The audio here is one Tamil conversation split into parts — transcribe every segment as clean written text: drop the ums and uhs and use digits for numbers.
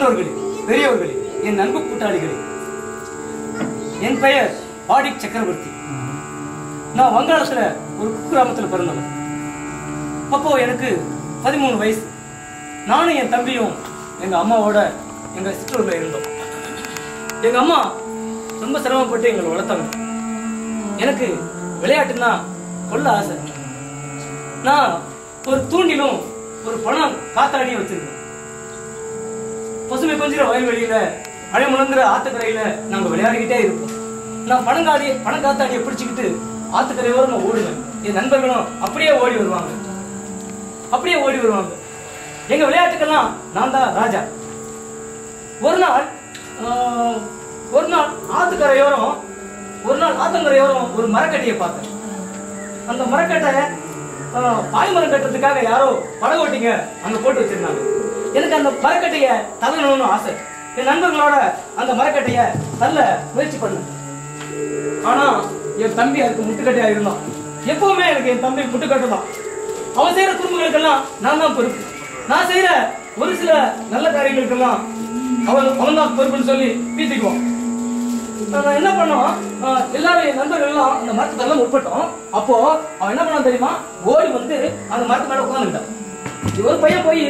சான்றோர்களே, பெரியவர்களே, என் அன்பு கூட்டாளிகளே, என் பெயர் ஆடிக் சக்கரவர்த்தி. நான் வங்காளத்துல ஒரு குக்கிராமத்துல பிறந்தவன். அப்போ எனக்கு 13 வயசு. நானும் என் தம்பியும் எங்க அம்மாவோட எங்க சிற்றூர்ல இருந்தோம். எங்க அம்மா ரொம்ப சிரமப்பட்டு எங்களை வளர்த்தாங்க. எனக்கு விளையாட்டுன்னா கொள்ள ஆசை. நான் ஒரு தூண்டிலும் ஒரு பணம் காத்தாடியும் வச்சிருக்கேன். பசுமை கொஞ்சம் வயல்வெளியில மழை முழங்குற ஆத்துக்கரையில நாங்க விளையாடிக்கிட்டே இருப்போம். நான் பணம் காத்தாடியை பிடிச்சுக்கிட்டு ஆத்துக்கரையோரம் நான் ஓடுவேன். என் நண்பர்களும் அப்படியே ஓடி வருவாங்க. எங்க விளையாட்டுக்கெல்லாம் நான் தான் ராஜா. ஒரு நாள் ஆத்தங்கரையோரம் ஒரு மரக்கட்டையை பார்த்தேன். அந்த மரக்கட்டை பாய்மரம் கட்டுறதுக்காக யாரோ படகோட்டிங்க அங்க போட்டு வச்சிருந்தாங்க. எனக்கு அந்த மரக்கட்டைய தள்ளணும்னு ஆசை. என் நண்பர்களோட அந்த மரக்கட்டைய தள்ள முயற்சி பண்ணேன். ஆனா என் தம்பி அதுக்கு முட்டுக்கட்டையா இருந்தான். எப்பவுமே எனக்கு என் தம்பி முட்டுக்கட்டை தான். அவன் செய்யற குடும்பங்களுக்கெல்லாம் நான் தான் பொறுப்பு. நான் செய்யற ஒரு சில நல்ல காரியங்களுக்கெல்லாம் அவன் தான் பொறுப்புன்னு சொல்லி பீத்திக்குவான். நான் என்ன பண்ணோம், எல்லாரும் என் நண்பர்கள் எல்லாம் அந்த மரத்தை தள்ள முற்பட்டோம். அப்போ அவன் என்ன பண்ணான் தெரியுமா, ஓடி வந்து அந்த மரத்து மேல உட்காந்துக்கிட்டான். ஒரு பையன் போய்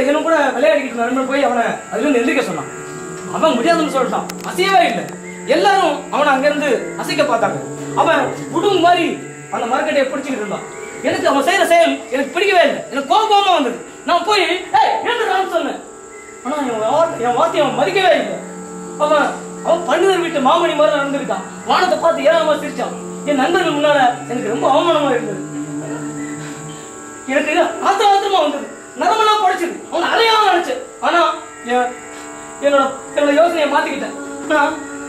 என்ன கூட விளையாடிக்கிட்டு நண்பன் போய் அவனை அதுல இருந்து எந்திரிக்க சொன்னான். அவன் முடியாதுன்னு சொல்லிட்டான். அசையவே இல்லை. எல்லாரும் அவனை அங்கிருந்து அசைக்க பார்த்தாங்க. அவன் குடும்பம் மாதிரி அந்த மரக்கட்டையை பிடிச்சிக்கிட்டு இருந்தான். எனக்கு அவன் செய்யற செயல் எனக்கு பிடிக்கவே இல்லை. எனக்கு கோபமா வந்தது. நான் போய் எழுந்துடான்னு சொன்னேன். ஆனா என் வார்த்தையை அவன் மதிக்கவே இல்லை. அவன் பண்டிதர் வீட்டு மாமணி மாதிரி நடந்துக்கிட்டான். வானத்தை பார்த்து ஏறாம சிரிச்சான். என் நண்பர்கள் முன்னால எனக்கு ரொம்ப அவமானமா இருந்தது. எனக்கு ஆத்திரமா வந்தது. நரமெல்லாம் படைச்சது. அவன் அறையாம நினைச்சேன். ஆனா என்னோட யோசனையை மாத்திக்கிட்டேன்.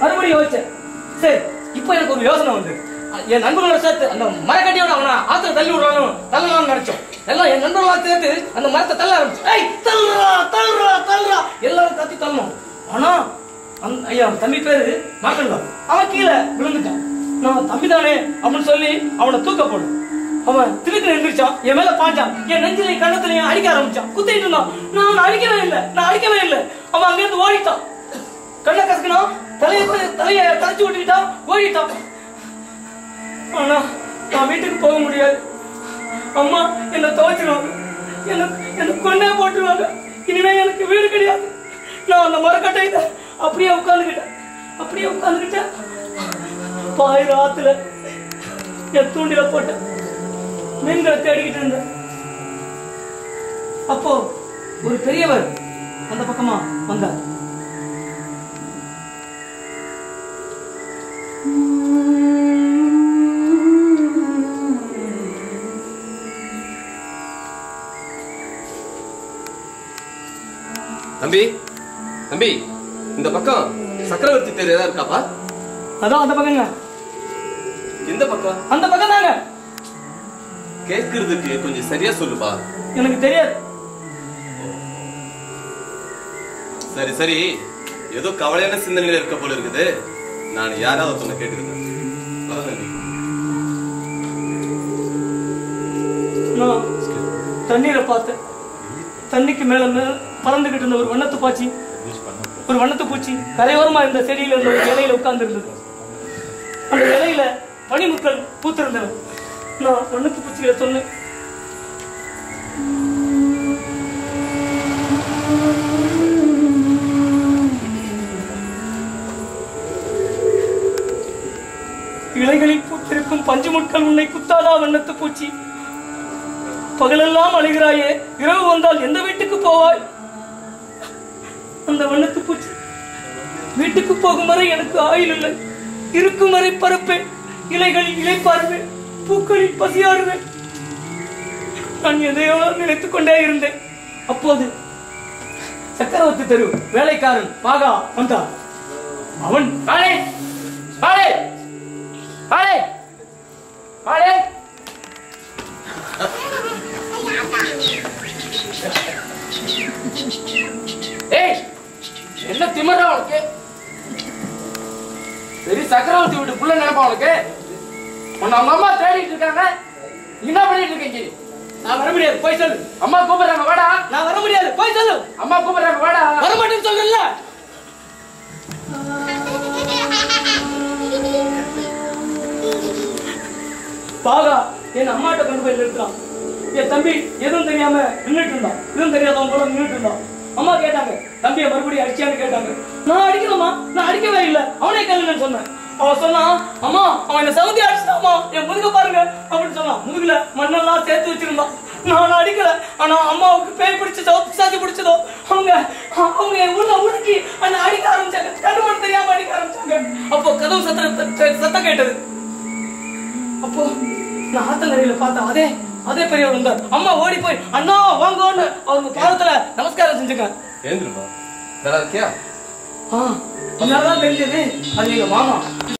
மறுபடியும் யோசிச்சேன். சரி, இப்ப எனக்கு ஒரு யோசனை வந்து என் நண்பர்களோட சேர்த்து அந்த மரக்கட்டியோட அவனை ஆத்திர தள்ளி தள்ளலாம்னு நினைச்சோம். எல்லாம் என் நண்பர்களோட சேர்த்து அந்த மரத்தை தள்ள ஆரம்பிச்சு. எல்லாரும் கத்தி தள்ளணும். ஆனா தம்பி பேரு மாக்கண்டா. அவன் கீழே விழுந்துட்டான். நான் தம்பி தானே அப்படின்னு சொல்லி அவனை தூக்க போடும். அவன் திருப்பி எழுந்திரிச்சான். என் மேல பாஞ்சான். என் நெஞ்சிலையும் கண்ணத்திலையும் அடிக்க ஆரம்பிச்சான். குத்திட்டு இருந்தான். நான் அடிக்கவே இல்லை. அவன் அங்கிருந்து ஓடிட்டான். கண்ணை கசக்கணும். தலையை கரைச்சு விட்டுக்கிட்டான். ஓடிட்டான். ஆனா நான் வீட்டுக்கு போக முடியாது. அம்மா என்ன துவைச்சிருவாங்க. என்ன கொண்டே போட்டுருவாங்க. இனிமே எனக்கு வீடு கிடையாது. நான் அந்த மரக்கட்டையில அப்படியே உட்கார்ந்துக்கிட்டேன். பாயிர ஆத்துல என் தூண்டில போட்டு மீன்களை தேடிக்கிட்டு இருந்தேன். அப்போ ஒரு பெரியவர் அந்த பக்கமா வந்தார். தம்பி, இந்த பக்கம் சக்கரவர்த்தி தேர் ஏதாவது இருக்காப்பா? அதான் அந்த பக்கங்க. எந்த பக்கம்? அந்த பக்கம் தாங்க. கேட்கறதுக்கு கொஞ்சம் சரியா சொல்லுப்பா. எனக்கு தெரியாது. சரி, ஏதோ கவலையான சிந்தனையில இருக்க போல இருக்குது. நான் யாராவது சொன்ன கேட்டுக்கிறேன். நான் தண்ணீரை பார்த்தேன். தண்ணிக்கு மேல பறந்துகிட்டு இருந்த ஒரு வண்ணத்து பூச்சி கரையோரமா இருந்த செடியில இருந்த ஒரு இலையில உட்கார்ந்து இருந்தது. அந்த இலையில பனிமுட்கள் பூத்திருந்தன. நான் வண்ணத்து பூச்சிகளை சொன்னேன், இலைகளில் பூத்திருக்கும் பஞ்சு முட்கள் உன்னை குத்தாதா வண்ணத்து பூச்சி? பகலெல்லாம் அழுகிறாயே, இரவு வந்தால் எந்த வீட்டுக்கு போவாய்? அந்த வண்ணத்து பூச்சி, வீட்டுக்கு போகும் வரை எனக்கு ஆயுள் இல்லை. இருக்கும் வரை பரப்பேன். இலைகளில் இலைப்பாருவேன். பூக்களில் பசியாடுவேன். நான் எதையோ நினைத்துக் கொண்டே இருந்தேன். அப்போது சக்கரவர்த்தி தெரு வேலைக்காரன் பாகா வந்தான். அவன் என்ன திமிரா உனக்கு? சரி, சக்கரவர்த்தி வீட்டு புள்ள நினைப்பா உனக்கு? உன்னை அவங்க அம்மா தேடிட்டு இருக்காங்க. என்ன பண்ணிட்டு இருக்கீங்க? நான் வர முடியாது, போய் சொல்லு. அம்மா கூப்பிடுறாங்க வாடா. நான் வர முடியாது, போய் சொல்லு. அம்மா கூப்பிடுறாங்க வாடா. வர மாட்டேன்னு சொல்றேன்ல. பாகா என் அம்மாட்ட கொண்டு போய் நிறுத்துறான். என் தம்பி எதுவும் தெரியாம நின்றுட்டு இருந்தான். எதுவும் தெரியாதவங்க கூட நின்றுட்டு இருந்தான். அம்மா கேட்டாங்க, தம்பியை மறுபடியும் அடிச்சியான்னு கேட்டாங்க. நான் அடிக்கணுமா? நான் அடிக்கவே இல்லை, அவனே கேளுங்கன்னு சொன்னேன். அவன் சொன்னா, அம்மா அவன் என்ன சவுதி அடிச்சுட்டாமா, என் முதுக பாருங்க அப்படின்னு சொன்னான். முதுகுல மண்ணெல்லாம் சேர்த்து வச்சிருந்தான். நான் அடிக்கல, ஆனா அம்மாவுக்கு பேய் பிடிச்சதோ பிசாசு பிடிச்சதோ அவங்க என் ஊர்ல உருக்கி அந்த அடிக்க ஆரம்பிச்சாங்க. கண்டுமணி தெரியாம அடிக்க ஆரம்பிச்சாங்க. அப்போ கதவு சத்தம் கேட்டது. அப்போ நான் ஆத்தங்கரையில பார்த்தேன், அதே பெரியவர் வந்தார். அம்மா ஓடி போய் அண்ணா வாங்கன்னு அவங்க பாதத்துல நமஸ்காரம் செஞ்சுக்க. ஏந்திருமா நல்லா இருக்கியா? தெரிஞ்சது அது எங்க மாமா.